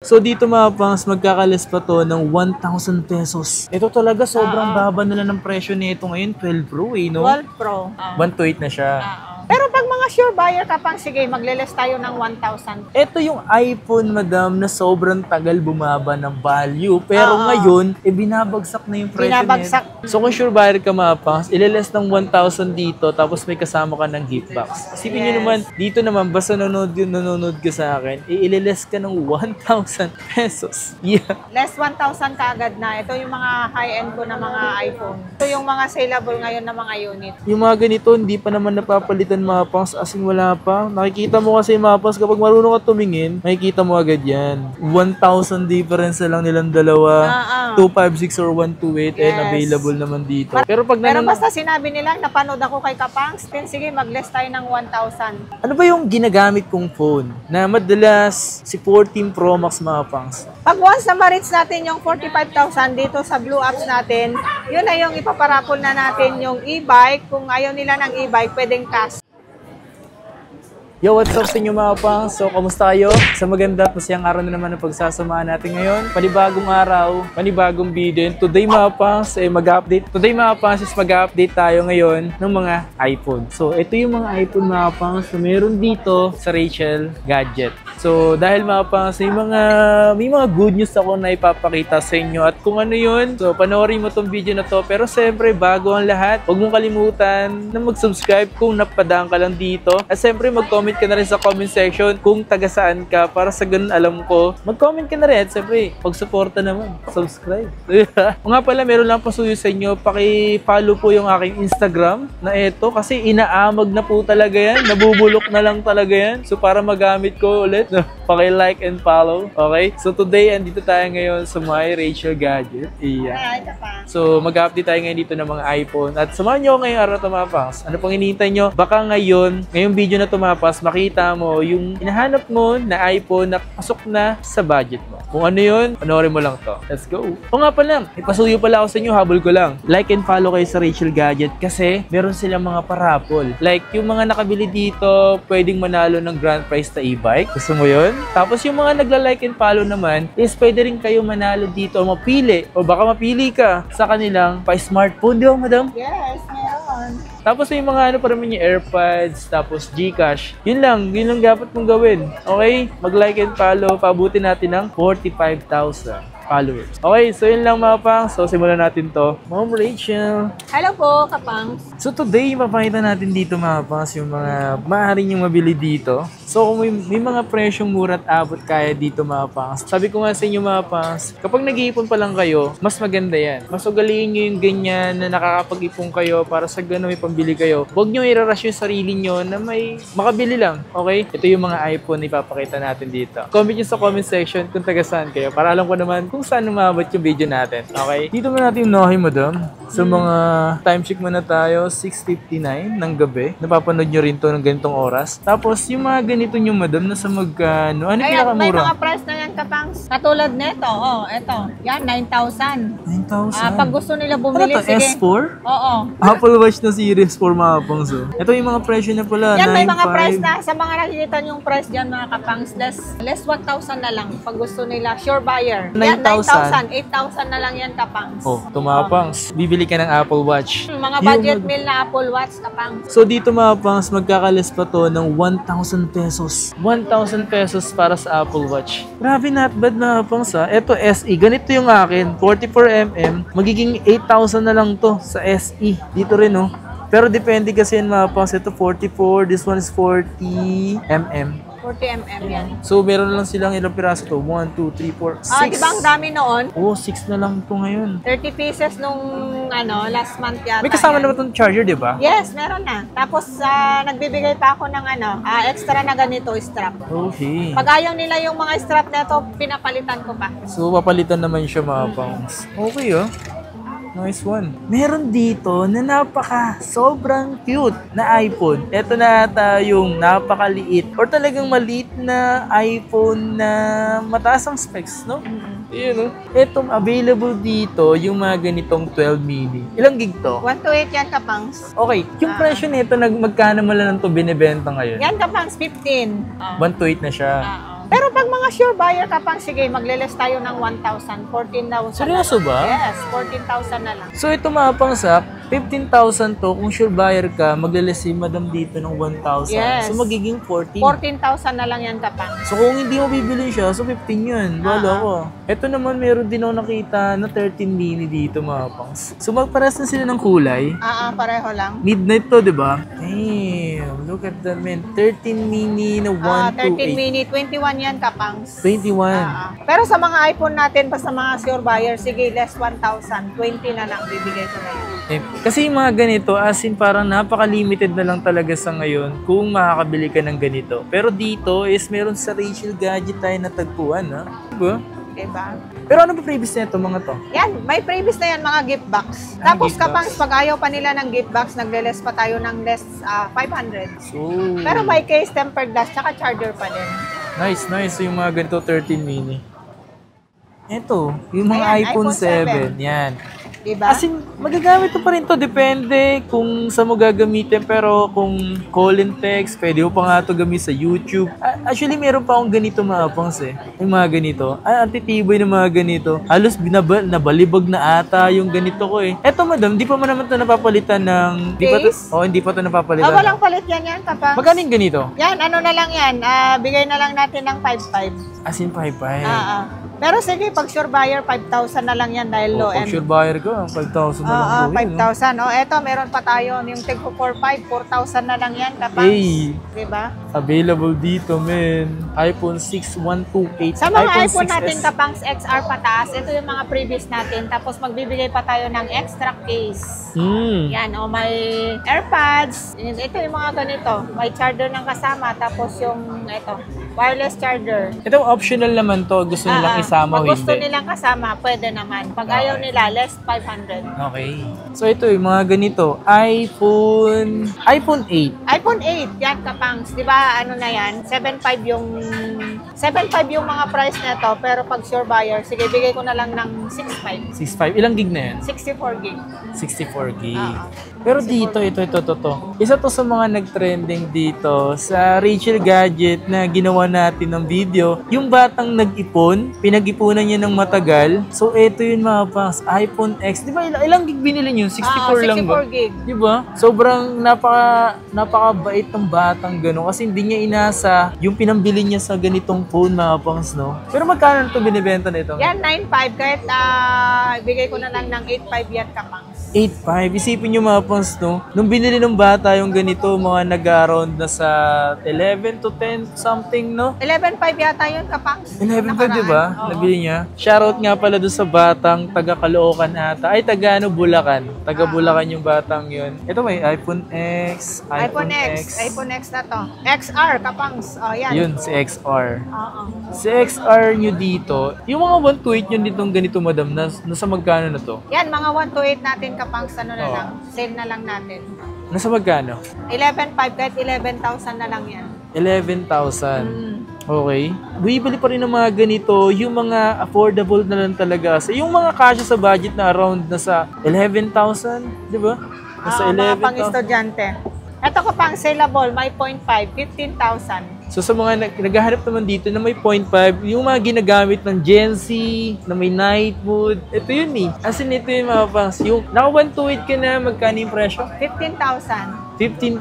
So dito mga pangs, magkakalis pa to ng 1,000 pesos. Ito talaga sobrang baba nila ng presyo nito ngayon, 12 Pro eh, no? 12 Pro. 128 na siya. Pero pag mga sure buyer ka pang, sige, magle-less tayo ng 1,000. Ito yung iPhone, madam, na sobrang tagal bumaba ng value. Pero ngayon, binabagsak na yung presyo Binabagsak. nito. So kung sure buyer ka mga pangs, ililess ng 1,000 dito, tapos may kasama ka ng gift box. Isipin nyo naman, dito naman, basta nanonood ka sa akin, ililess ka ng 1,000 pesos. Yeah. Less 1,000 kaagad na. Ito yung mga high-end ko na mga iPhone. Ito yung mga saleable ngayon na mga unit. Yung mga ganito, hindi pa naman napapalitan mga pangs, as in wala pa. Nakikita mo kasi mga pangs, kapag marunong ka tumingin, makikita mo agad yan. 1,000 difference na lang nilang dalawa. 256 or 128 and available naman dito. Pero basta sinabi nila, napanood ako kay Kapangs, sige, mag-less tayo ng 1,000. Ano ba yung ginagamit kong phone na madalas si 14 Pro Max mga pangs? Pag once na ma-reach natin yung 45,000 dito sa Blue Apps natin, yun na yung ipaparapol na natin yung e-bike. Kung ayaw nila ng e-bike, pwedeng cash. Yo, what's up sa inyo mga pangs? So, kamusta kayo? Sa maganda at masayang araw na naman ang pagsasamahan natin ngayon. Panibagong araw, panibagong video. And today mga pangs, mag-update. Today mga pangs is mag-update tayo ngayon ng mga iPhone. So, ito yung mga iPhone mga pangs na meron dito sa Rachel Gadget. So, dahil mga pangs, may mga good news ako na ipapakita sa inyo. At kung ano yun, so panoorin mo tong video na to. Pero siyempre, bago ang lahat, huwag mong kalimutan na mag-subscribe kung napadaan ka lang dito. At siyempre, mag-comment ka na rin sa comment section kung taga saan ka para sa ganun alam ko. Mag-comment ka na rin at siyempre, pag-suporta naman, subscribe. O nga pala, meron lang pasuyo sa inyo, paki-follow po yung aking Instagram na ito kasi inaamag na po talaga yan, nabubulok na lang talaga yan. So para magamit ko ulit, paki-like and follow. Okay? So today, andito tayo ngayon sa My Rachel Gadget. So mag-update tayo ngayon dito ng mga iPhone. At samahan nyo ngayong araw tumapas. Ano pang hinihintay nyo? Baka ngayong video na tumapas, makita mo yung hinahanap mo na iPhone na pasok na sa budget mo. Kung ano yun, panoorin mo lang to. Let's go! O nga pala, ipasuyo pala ako sa inyo, habol ko lang. Like and follow kayo sa Rachel Gadget kasi meron silang mga parapol. Like yung mga nakabili dito, pwedeng manalo ng grand prize na e-bike. Gusto mo yun? Tapos yung mga nagla-like and follow naman, is pwede rin kayo manalo dito o mapili. O baka mapili ka sa kanilang pa-smartphone, di ba madam? Yes, meron. Tapos may mga ano pa naman yung AirPods, tapos GCash. Yun lang dapat mong gawin. Okay? Mag-like and follow, pabuti natin ng 45,000 followers. Okay, so yun lang mga pangs. So simulan natin to. Ma'am Rachel. Hello po, Kapangs. So today, mapakita natin dito mga pangs yung mga maaaring yung mabili dito. So kung may mga presyong mura at abot kaya dito mga pangs. Sabi ko nga sa inyo mga pangs, kapag nag-iipon pa lang kayo, mas maganda yan. Mas ugaliin nyo yung ganyan na nakakapag-ipon kayo para sa gano'n may pambili kayo. Huwag nyo i-rush yung sarili nyo na may makabili lang. Okay? Ito yung mga iPhone na ipapakita natin dito. Comment nyo sa comment section kung taga saan kayo para alam ko naman kung saan umabot yung video natin. Okay? Dito mo natin unahin, madam. Sa mga time check muna tayo, 6:59 ng gabi. Napapanood nyo rin to ng ganitong oras. Tapos yung mga ganito nyo, madam, nasa magkano? Ano yung pinakamura? May mga price na yan, Kapangs. Katulad nito, eto. Yan, 9,000. 9,000? Pag gusto nila bumili, ano to, sige. S4? Oo. Apple Watch na Series 4 mga pangs. Ito yung mga presyo na pala. Yan, may mga 9,500. price na. Sa mga nakikita yung price dyan, mga Kapangs, less 1,000 na lang. Pag gusto nila, sure buyer. Yan, 9,000. 8,000 na lang yan, Kapangs. Oh, tumapangs. Bibili ka ng Apple Watch. Mga budget meal na Apple Watch, Kapangs. So dito mga pangs, magkakalis pa to ng 1,000 pesos. 1,000 pesos para sa Apple Watch. Grabe, not bad mga pangs ha. Ito SE, ganito yung akin, 44mm. Magiging 8,000 na lang to sa SE. Dito rin oh. Pero depende kasi yan mga pangs. Ito 44, this one is 40mm. 40mm yan. So meron lang silang ilang piraso to. 1, 2, 3, 4, 6. Di ba ang dami noon? Oh, 6 na lang to ngayon. 30 pieces nung last month yata. May kasama yan. naman itong charger, di ba? Yes, meron na. Tapos nagbibigay pa ako ng extra na ganito strap. Okay. Pag ayaw nila yung mga strap na ito, pinapalitan ko pa. So, papalitan naman siya mga pangs. Okay, oh. Nice one. Meron dito na sobrang cute na iPhone. Ito na ata yung napakaliit or talagang maliit na iPhone na mataas ang specs, no? Yun, no? Itong available dito, yung mga ganitong 12 mini. Ilang gig to? 128 yan, Kapangs. Okay, yung presyo nito, magkano mo lang ito binibenta ngayon? Yan, Kapangs, 15. 128 na siya. Pero pag mga sure buyer ka pang, sige, magle-less tayo ng 1,000, 14,000. Seryoso ba? Yes, 14,000 na lang. So ito mga pangsak, 15,000 to. Kung sure buyer ka, magle-less si madam dito ng 1,000. Yes. So magiging 14. 14,000 na lang yan kapang. So kung hindi mo bibili siya, so 15 yun. Wala ko. Ito naman, meron din ako nakita na 13 mini dito mga pangs. So magpares na sila ng kulay. Pareho lang. Midnight to, di ba? Damn, look at that, man. 13 mini na 128. 13 mini, 21 yan kapangs. 21. Pero sa mga iPhone natin, basta mga sure buyer, sige, less 1,000. 20 na lang, bibigay ko na yun. Kasi yung mga ganito, as in parang napaka-limited na lang talaga sa ngayon kung makakabili ka ng ganito. Pero dito is meron sa Rachel Gadget tayo natagpuan, ha? Diba? Diba? Pero ano ba previous na ito, mga to? Yan, may previous na yan, mga gift box. Tapos gift kapag box. pag ayaw pa nila ng gift box, nagle-less pa tayo ng less 500. So, Pero may case, tempered glass, tsaka charger pa din. nice. Yung mga ganito, 13 mini. Ito, yung mga Ayan, iPhone iPhone 7. Yan. Diba? As in, magagamit mo pa rin to. Depende kung saan mo gagamitin. Pero kung call and text, pwede mo pa nga ito gamit sa YouTube. Actually, meron pa akong ganito mga pangs eh. Yung mga ganito. Ang titibay ng mga ganito. Halos nabalibag na ata yung ganito ko eh. Eto madam, di pa man naman ito napapalitan ng... Case? Hindi pa ito napapalitan. Walang palit yan kapag. Magkano yung ganito? Yan, ano na lang yan. Bigay na lang natin ng 5,500. As in 5,500. Pero sige, pag sure buyer, 5,000 na lang yan dahil low Pag end. sure buyer ka, 5,000 na lang. 5,000. Eto, meron pa tayo yung Tigpo 4,500, 4,000 na lang yan kapag. Hey! Diba? Available dito, men. iPhone 6 1228. Sa mga iPhone 6S. natin kapangs XR pataas, ito yung mga previous natin. Tapos magbibigay pa tayo ng extra case. Yan, may AirPods. Ito yung mga ganito. May charger ng kasama. Tapos yung wireless charger. Ito optional naman to. Gusto nilang isama o Pag gusto hindi. nilang kasama, pwede naman. Pag ayaw nila, less 500. Okay. So ito yung mga ganito. iPhone 8. iPhone 8, yan kapangs. Di ba ano na yan? 7.5 yung mga price na to. Pero pag sure buyer, sige, bigay ko na lang ng 6.5. 6.5. Ilang gig na yan? 64 gig. 64 gig. Pero dito, ito. Isa to sa mga nag-trending dito sa Rachel Gadget na ginawa natin ng video. Yung batang nag-ipon, pinag-ipunan niya ng matagal. So, ito yung mga pangs, iPhone X. Di ba ilang gig binili niyo? 64 lang ba? 64 gig. Di ba? Sobrang napakabait ng batang gano'n kasi hindi niya inasa yung pinambili niya sa ganitong phone mga pangs, no? Pero magkano ito binibenta nito? Yan, 9.5. Kahit bigay ko na lang ng 8.5 yan kapangs. 8.5. Isipin nyo mga pangs, no? Nung binili ng bata yung ganito, mga nag-around na sa 11 to 10 something, no? 11.5 yata yun kapangs. 11.5, di ba? Oo. Nabili niya. Shoutout nga pala doon sa batang taga Caloocan ata. Ay, taga Bulacan. Taga Bulacan yung batang yun. Ito may iPhone X. iPhone X na to. XR kapangs. Yan. Yun, si XR. Oo. Si XR nyo dito, yung mga 128 nyo ditong ganito, madam, nasa magkano na to? Yan, mga 128 natin kapangs, ano na Oo. lang. Sale na lang natin. Nasa magkano? 11.5 kahit 11,000 na lang yan. 11,000. Okay. Bibili pa rin ng mga ganito, yung mga affordable na lang talaga. So, yung mga kasya sa budget na around nasa 11,000, di ba? Nasa Mga 11,000. pang-estudyante. Ito ko pang saleable, may 0.5, 15,000. So sa mga naghahanap naman dito na may 0.5, yung mga ginagamit ng Gen Z, na may night mode, ito yun eh. As in, ito yung mga pangs. Yung naka 128 ka na, magkano yung presyo? 15,000. 15,000.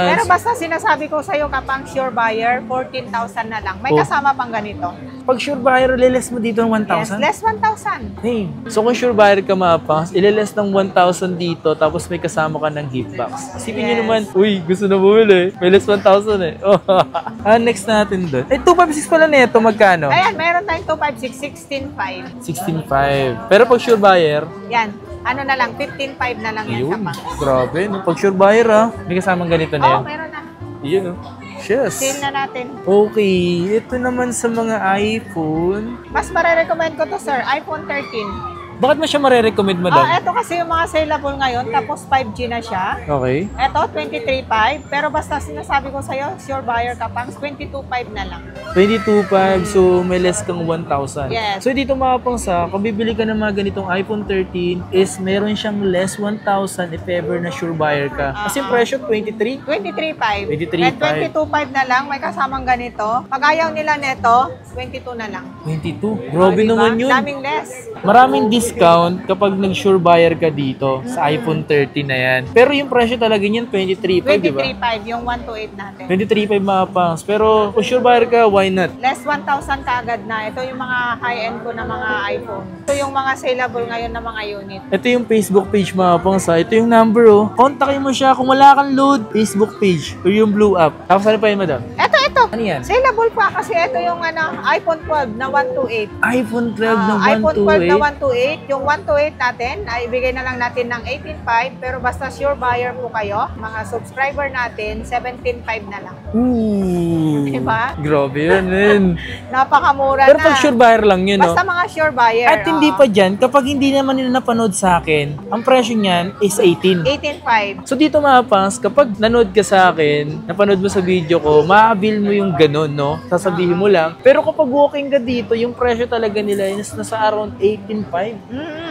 Pero basta sinasabi ko sa'yo kapang sure buyer, 14,000 na lang. May kasama pang ganito. Pag sure buyer, liles mo dito ng Yes, 1,000? less 1,000. Hey. So kung sure buyer ka mga pangs, ililes ng 1,000 dito, tapos may kasama ka ng gift box. Isipin nyo Yes. naman, uy, gusto na bumili. May less 1,000 eh. Next natin doon. 256 pala na ito, magkano? Ayan, meron tayong 256, 16,500. 16,500. Pero pag sure buyer, Yan, ano na lang, 15,500 na lang yan yun, kapang. grabe. No? Pag sure buyer may kasamang ganito na Oo, yan. meron na. Yun, no? Yes. Sale na natin. Okay, ito naman sa mga iPhone. Mas marirecommend ko to, sir. iPhone 13. Bakit mo siya marerecommend, madam? Ito kasi yung mga saleable ngayon, tapos 5G na siya. Okay. Ito, 23.5. Pero basta sinasabi ko sa'yo, sure buyer ka pang, 22.5 na lang. 22.5, so may less kang 1,000. Yes. So dito mga pangsa, kung bibili ka ng mga ganitong iPhone 13, is meron siyang less 1,000 if ever na sure buyer ka. Kasi yung presyo, 23? 23.5. 23.5. At 22.5 na lang, may kasamang ganito. Pag ayaw nila neto, 22 na lang. 22? Grabe Diba? naman yun. Daming less. Maraming discount kapag nag-sure buyer ka dito sa iPhone 13 na yan. Pero yung presyo talaga niyan, 23.5, di ba? 23.5, yung 128 natin. 23.5 mga pangs. Pero kung sure buyer ka, why not? Less 1,000 kaagad na. Ito yung mga high-end ko na mga iPhone. Ito yung mga saleable ngayon na mga unit. Ito yung Facebook page mga pangs. Ito yung number, oh. Kontakin mo siya kung wala kang load, Facebook page or yung blue app. Tapos ano pa yun, madam? Ito. Ano yan? Saleable pa kasi ito yung iPhone 12 na 128. iPhone 12 na iPhone 12 na 128? 128. Yung 128 natin, ay ibigay na lang natin ng 18.5. Pero basta sure buyer po kayo, mga subscriber natin, 17.5 na lang. Ooh. Diba? Grabe yun, man. Napakamura Pero na. pag sure buyer lang yun, no? Basta mga sure buyer. At hindi pa dyan, kapag hindi naman nila napanood sa akin, ang presyo niyan is 18. 18.5. So dito mga pangs, kapag nanood ka sa akin, napanood mo sa video ko, ma-avail mo yung ganun, no? Sasabihin mo lang. Pero kapag walking ka dito, yung presyo talaga nila is nasa around 18.5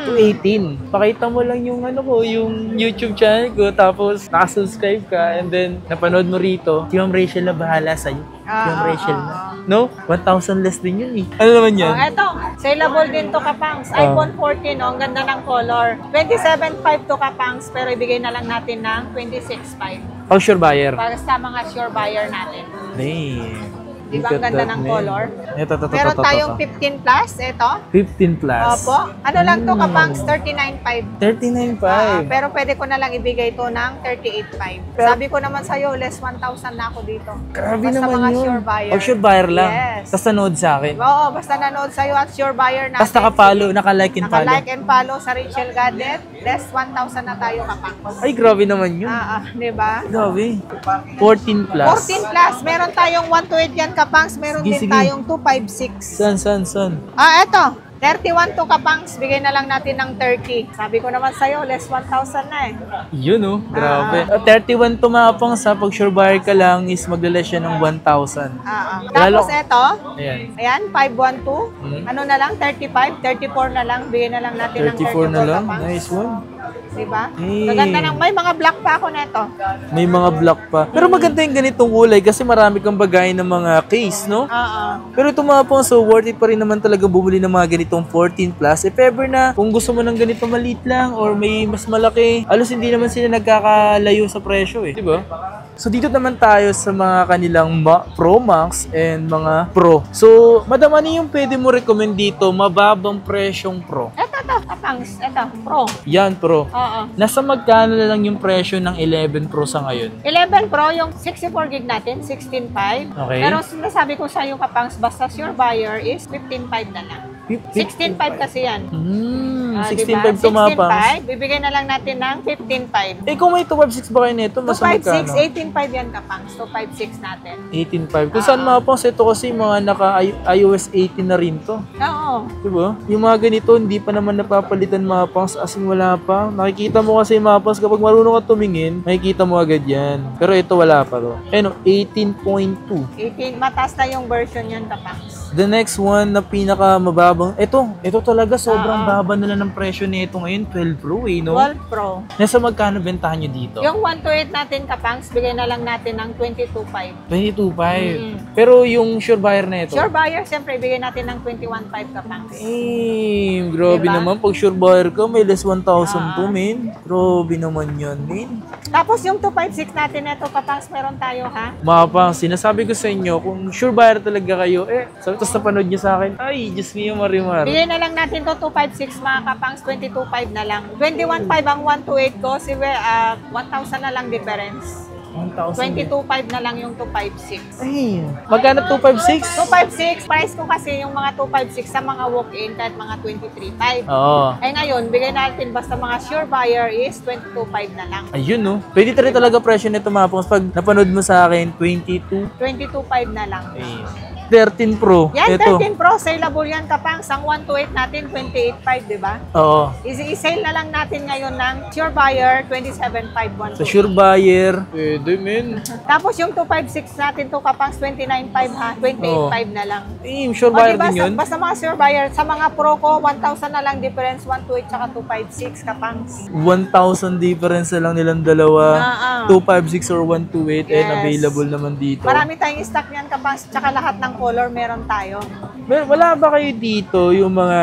to 18. Pakita mo lang yung yung YouTube channel ko, tapos nakasubscribe ka, and then napanood mo rito, si Ma'am Rachel na bahala sa'yo. Si Ma'am Rachel na. No? 1,000 less din yun eh. Ano naman yan? Eto, saleable din to Kapangs. iPhone 14, ang ganda ng color. 27.5 to Kapangs, pero ibigay na lang natin ng 26.5. Oh, sure buyer. Para sa mga sure buyer natin. Damn. Di ba ang ganda ng color? Ito. Meron tayong 15 plus, ito. 15 plus. Opo. Ano lang to Kapangs, 39.5. 39.5. Pero pwede ko na lang ibigay to ng 38.5. Sabi ko naman sa'yo, less 1,000 na ako dito. Grabe basta naman mga yun. sure buyer. Oh, sure buyer lang. Yes. Tapos nanood sa akin. Oo, basta nanood sa'yo at sure buyer natin. Tapos nakapalo, naka-like and follow. Naka-like and follow sa Rachel Gadget. Less 1,000 na tayo Kapangs. Ay, grabe naman yun. Di ba? Grabe. 14 plus. 14 plus. Meron tayong 128 yan Kapangs. Meron din tayong 256. San? Eto. 31 to Kapangs. Bigay na lang natin ng 30. Sabi ko naman sa'yo, less 1,000 na eh. Yun oh, grabe. 31 to mga pang sa pag sure buyer ka lang is maglalas siya ng 1,000. Tapos eto. Ayan. 512. Ano na lang? 35, 34 na lang. Bigay na lang natin ng 34 na lang. Kapangs. Nice one. Diba? Hey. Maganda ng, may mga black pa ako neto. May mga black pa. Pero maganda yung ganitong kulay kasi marami kang bagay ng mga case, no? Pero ito mga pang, so worth it pa rin naman talaga bumili ng mga ganitong 14 plus. If ever na, kung gusto mo ng ganito maliit lang or may mas malaki, alos hindi naman sila nagkakalayo sa presyo eh. Diba? So dito naman tayo sa mga kanilang Pro Max and mga Pro. So, madam, ano yung pwede mo recommend dito? Mababang presyong Pro. Ito, Kapangs. Ito, Pro. Yan, Pro. Oo. Nasa magkano na lang yung presyo ng 11 Pro sa ngayon? 11 Pro, yung 64 gig natin, 16.5. Okay. Pero sinasabi ko sa iyo, Kapangs, basta your buyer is 15.5 na lang. 16.5 kasi yan. 16.5 to mga pangs. 16.5, bibigay na lang natin ng 15.5. Eh kung may 256 ba kayo nito, mas magkano? 256, 18.5 yan Kapangs. 256 natin. 18.5. Kung saan mga pangs, ito kasi mga naka-iOS 18 na rin to. Oo. Diba? Yung mga ganito, hindi pa naman napapalitan mga pangs, as in wala pa. Nakikita mo kasi mga pangs, kapag marunong ka tumingin, makikita mo agad yan. Pero ito wala pa to. Ano, 18.2. 18, mataas na yung version yan Kapangs. The next one na pinaka mababang, ito talaga sobrang baba nila ng presyo nito ngayon, 12 Pro eh, no? 12 Pro. Nasa magkano bentahan nyo dito? Yung 128 natin Kapangs, bigay na lang natin ng 22.5. 22.5. Pero yung sure buyer na ito? Sure buyer, siyempre, bigay natin ng 21.5 Kapangs. Grabe Diba? naman. Pag sure buyer ka, may less 1,000 to, men. Grabe naman yan, men. Tapos yung 256 natin ito, Kapangs, meron tayo ha? Mga sinasabi ko sa inyo, kung sure buyer talaga kayo, tapos napanood nyo sa akin, ay, Diyos niyo, Marimar. Bigay na lang natin to 256 mga Kapangs, 22.5 na lang. 21.5 ang 128 ko, 1,000 na lang difference. 22.5 na lang yung 256. Ay, magkano 256? 256, price ko kasi yung mga 256 sa mga walk-in kahit mga 23.5. Oo. Eh ngayon, bigay natin basta mga sure buyer is 22.5 na lang. Ayun, no? Pwede talaga presyo nito mga pangs. Pag napanood mo sa akin, 22. 22.5 na lang. 13 Pro. Yan, Ito. 13 Pro, saleable yan kapang. Ang 128 natin, 28.5, di ba? Oo. I-sale na lang natin ngayon ng Sure Buyer, 27.5. Sa Sure Buyer. Pwede, men. Tapos yung 256 natin to kapang 29.5 ha, 28.5 na lang. Sure O, Buyer diba, din yun. basta mga Sure Buyer, sa mga Pro ko, 1,000 na lang difference, 128 tsaka 256 kapang. 1,000 difference na lang nilang dalawa. 256 or 128 and Yes. available naman dito. Marami tayong stock niyan kapang, tsaka lahat ng color meron tayo. Wala ba kayo dito yung mga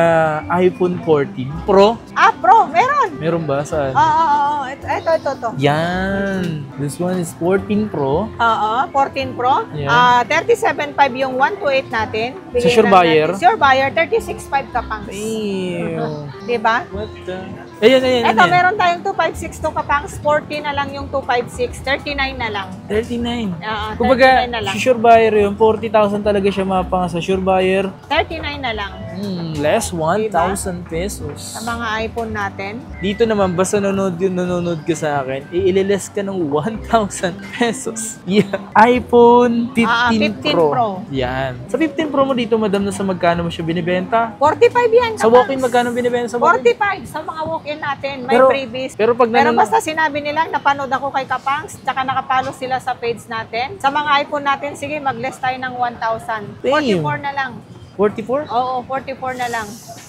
iPhone 14 Pro? Pro, meron. Meron ba? Saan? Oo. Ito. Yan. This one is 14 Pro. Oo, 14 Pro. Yeah. 37.5 yung 128 natin. Sa Sure Buyer? Sure Buyer, 36.5 kapang. Damn. Diba? What the? Ayan. Ito, meron tayong 256 to kapang. 40 na lang yung 256. 39 na lang. 39. Oo, Kumbaga, 39 na lang. sa Sure Buyer yun, 40,000 talaga siya mapang sa Sure Buyer. 39 na lang. Less 1,000 pesos. Sa mga iPhone natin. Dito naman, basta nanonood ka sa akin, ililess ka ng 1,000 pesos. Yeah. iPhone 15 15 Pro. Pro. Yan. Sa 15 Pro mo dito, madam, na sa magkano mo siya binibenta? 45 yan. Sa walk-in, magkano binibenta sa walk-in? 45 sa mga walk-in natin. May Pero- freebies. Pero pag Pero nanonood, basta sinabi nila, napanood ako kay Kapangs, tsaka nakapalo sila sa page natin. Sa mga iPhone natin, sige, mag-less tayo ng 1,000. Damn. 44 na lang. 44? Oo, 44 na lang.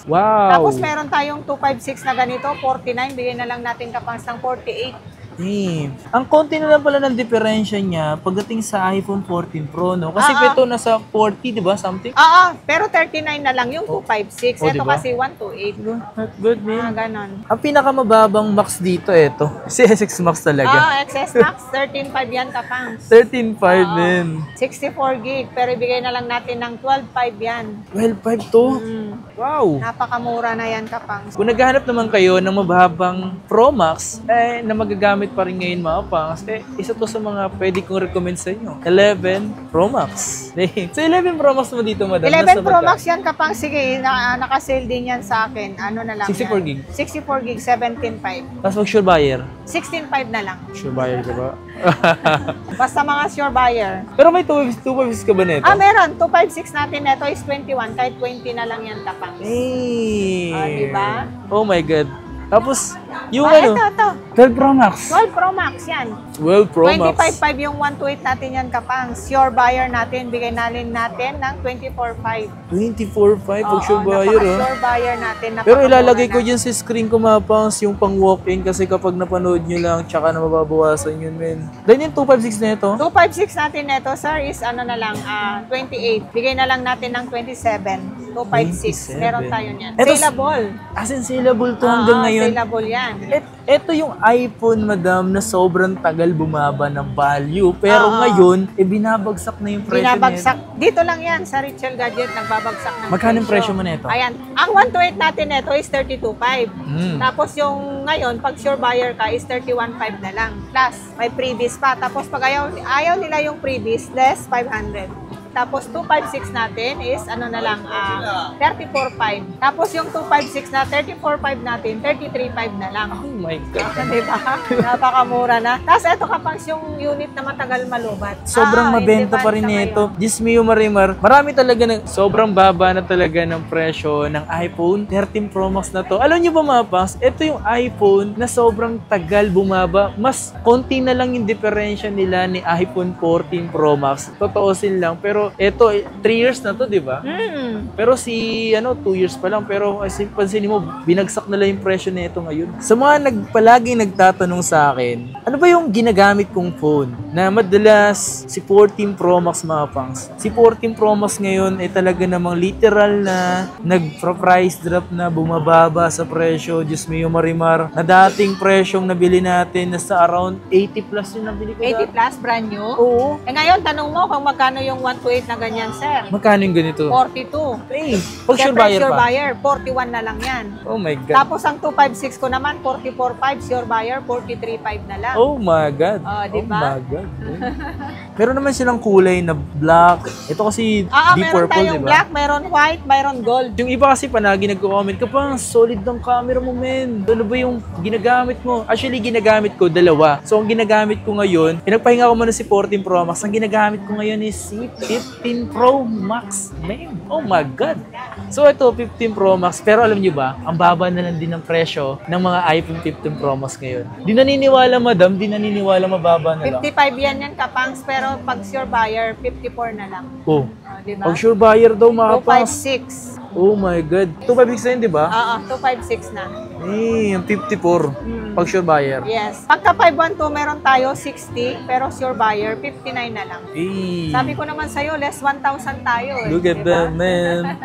Wow. Tapos meron tayong 256 na ganito, 49. Bigyan na lang natin Kapangs ng 48. Damn. Ang konti na lang pala ng diferensya niya pagdating sa iPhone 14 Pro, no? Kasi ito nasa 40, di ba? Something? Oo, pero 39 na lang yung 256. Oh, Ito diba? kasi 128. Not good, man. Ganon. Ang pinakamababang max dito, ito. Si SX Max talaga. XS Max, 13.5 yan Kapangs. 13.5 din. 64 gig, pero ibigay na lang natin ng 12.5 yan. 12.5 to? Wow. Napakamura na yan Kapangs. Kung naghahanap naman kayo ng mababang Pro Max, na magagamit pa rin ngayon mga pangs, isa to sa mga pwede kong recommend sa inyo. 11 Pro Max. Sa 11 Pro Max mo dito, madam. 11 Pro Max yan Kapangs. Sige, naka-sale din yan sa akin. Ano na lang 64 yan? gig. 64 gig, 17.5. Tapos mag Sure Buyer. 16.5 na lang. Sure Buyer ka ba? Basta mga sure buyer. Pero may 256 ka ba nito? Meron. 256 natin neto is 21. Kahit 20 na lang yan Kapangs. Diba? Oh my God. Tapos, yung Ito. 12 Pro Max. 12 Pro Max yan. 12 Pro Max. 25.5 yung 128 natin yan Kapangs. Sure buyer natin, bigay natin ng 24.5. 24.5 pag Sure Buyer, Sure buyer natin. Pero napakamura ilalagay ko na. dyan sa screen ko mapangs yung pang walk-in kasi kapag napanood nyo lang, tsaka na mababawasan yun, men. Then yung 256 na ito, 256 natin neto, sir, is ano na lang, 28. Bigay na lang natin ng 27. 256. 27. Meron tayo niyan. Eto, Saleable. as in saleable to hanggang ngayon. Saleable yan. Ito yung iPhone, madam, na sobrang tagal bumaba ng value. Pero ngayon, binabagsak na yung presyo Binabagsak. Dito lang yan, sa Richel Gadget, nagbabagsak ng Magkano yung presyo mo nito? Ayan. Ang 128 natin neto is 32.5. Tapos yung ngayon, pag sure buyer ka, is 31.5 na lang. Plus, may freebies pa. Tapos pag ayaw nila yung freebies, less 500. Tapos 256 natin is ano na lang, 34.5. Tapos yung 256 na 34.5 natin, 33.5 na lang. Oh my God. Diba? Napakamura na. Tapos ito kapag yung unit na matagal malubat. Sobrang mabenta pa rin nito. Diyos mio Marimar. Marami talaga sobrang baba na talaga ng presyo ng iPhone 13 Pro Max na to. Alam nyo ba mga pangs, ito yung iPhone na sobrang tagal bumaba. Mas konti na lang yung diferensya nila ni iPhone 14 Pro Max. Totoosin lang. Pero ito, 3 years na to, di ba? Pero 2 years pa lang. Pero pansinin mo, binagsak na lang yung presyo nito ngayon. Sa mga palaging nagtatanong sa akin, ano ba yung ginagamit kong phone? Na madalas si 14 Pro Max mga pangs. Si 14 Pro Max ngayon ay talaga namang literal na nag-price drop na bumababa sa presyo. Diyos mio Marimar. Na dating presyong nabili natin na sa around 80 plus yung nabili ko. 80 plus, brand new? Oo. Ngayon, tanong mo kung magkano yung 128 na ganyan, sir. Magkano yung ganito? 42. Hey, pag sure Siyempre, buyer sure pa. buyer, 41 na lang yan. Oh my God. Tapos ang 256 ko naman, 44.5, sure buyer, 43.5 na lang. Oh my God. Oh, di Oh ba? my God. Meron naman silang kulay na black. Ito kasi deep meron purple, tayong diba? black, meron white, meron gold. Yung iba kasi panagi nagko-comment ka pa, solid ng camera mo, men. Ano ba yung ginagamit mo? Actually, ginagamit ko dalawa. So, ang ginagamit ko ngayon, pinagpahinga ko muna si 14 Pro Max. Ang ginagamit ko ngayon is si 15 Pro Max. Man, oh my God. So, ito, 15 Pro Max. Pero alam nyo ba, ang baba na lang din ng presyo ng mga iPhone 15 Pro Max ngayon. Di naniniwala, madam. Di naniniwala, mababa na lang. 55 yan kapangs, pero pag sure buyer, 54 na lang. Oh. Diba? Pag sure buyer daw, mga pangs. 256. Oh my God. 256 na yun, di ba? Oo, 256 na. Yung 54. Pag sure buyer. Yes. Pagka 512, meron tayo 60, pero sure buyer, 59 na lang. Sabi ko naman sa'yo, less 1,000 tayo. Look at that, man.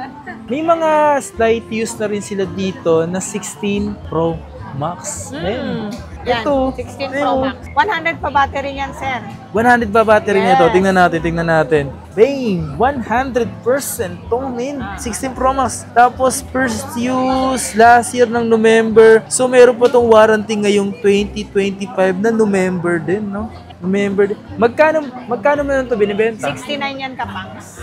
May mga slight use na rin sila dito na 16 Pro Max. Yan, Ito, 16 Pro Max. 100 pa battery yan, sir. 100 ba battery nito? Yes. Tingnan natin. Bang! 100% tong min. 16 Pro Max. Tapos first use last year ng November. So meron pa tong warranty ngayong 2025 na November din, no? November din. Magkano man ito binibenta? 69 yan kapangs.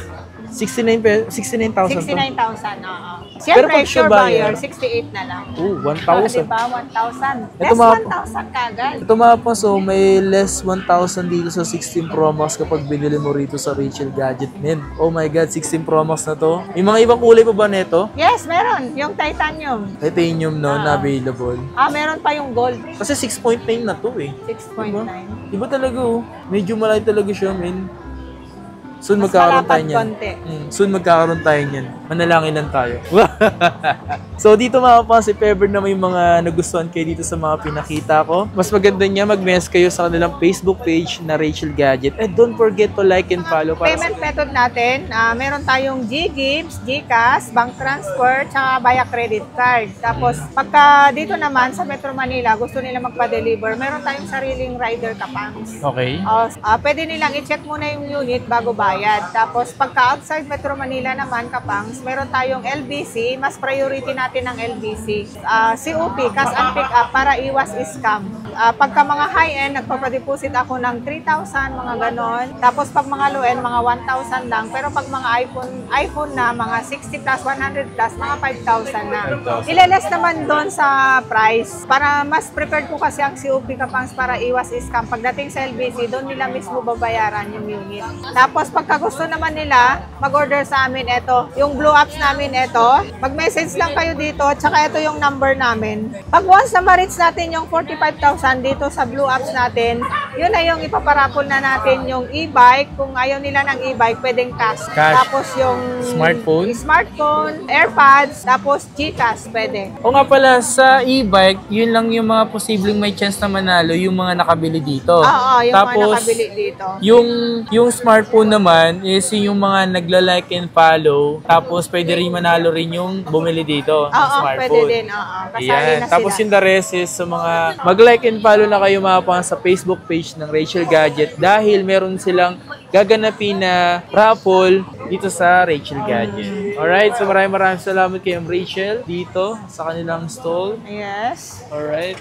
69,000 to. 69,000, oo. Pero Siyempre, pag sure buyer, buyer, 68 na lang. 1,000. Diba? 1,000. Ito Less mga- 1,000 kagad. Ito mga po, so may less 1,000 dito sa 16 Pro Max kapag binili mo rito sa Rachel Gadget, men. Oh my God, 16 Pro Max na to. May mga ibang kulay pa ba nito? Yes, meron. Yung titanium. Titanium, no, na available. Meron pa yung gold. Kasi 6.9 na to eh. 6.9. Iba talaga oh. Medyo malaki talaga siya, men. Soon Mas magkakaroon tayo malapad niyan. konti. Soon magkakaroon tayo niyan. Manalangin lang tayo. So dito mga kapans, if ever na may mga nagustuhan kayo dito sa mga pinakita ko, mas maganda niya mag-mess kayo sa kanilang Facebook page na Rachel Gadget. And don't forget to like and follow. Para Payment method natin, meron tayong GGives, GCash, bank transfer, tsaka via credit card. Tapos, pagka dito naman sa Metro Manila, gusto nila magpa-deliver, meron tayong sariling rider kapangs. Okay. Pwede nilang i-check muna yung unit bago bayad. Tapos, pagka outside Metro Manila naman, kapangs, meron tayong LBC, mas priority natin ng LBC. COP, cash and pick up, para iwas scam. Pagka mga high-end, nagpapadeposit ako ng 3,000, mga ganon. Tapos, pag mga low-end, mga 1,000 lang. Pero pag mga iPhone na, mga 60 plus, 100 plus, mga 5,000 na. Ileles naman doon sa price. Para mas prepared ko kasi ang COP kapangs para iwas scam. Pagdating sa LBC, doon nila mismo babayaran yung unit. Tapos, pagka gusto naman nila, mag-order sa amin ito. Yung blue apps namin ito. Mag-message lang kayo dito, tsaka ito yung number namin. Pag once na ma-reach natin yung 45,000 dito sa blue apps natin, yun na yung ipaparapol na natin yung e-bike. Kung ayaw nila ng e-bike, pwedeng cash. Tapos yung smartphone, AirPods, tapos GCash, pwede. O nga pala, sa e-bike, yun lang yung mga posibleng may chance na manalo, yung mga nakabili dito. Oo, yung tapos, mga nakabili dito. Yung smartphone naman is yung mga nagla-like and follow. Tapos pwede rin manalo rin yung bumili dito ng Oo, smartphone. pwede din. Oo, kasali Ayan. na Tapos sila. yung the rest is sa mga mag-like and follow na kayo mga pang sa Facebook page ng Rachel Gadget dahil meron silang gaganapin na raffle dito sa Rachel Gadget. Alright, so maraming salamat kay Rachel dito sa kanilang stall. Yes. Alright.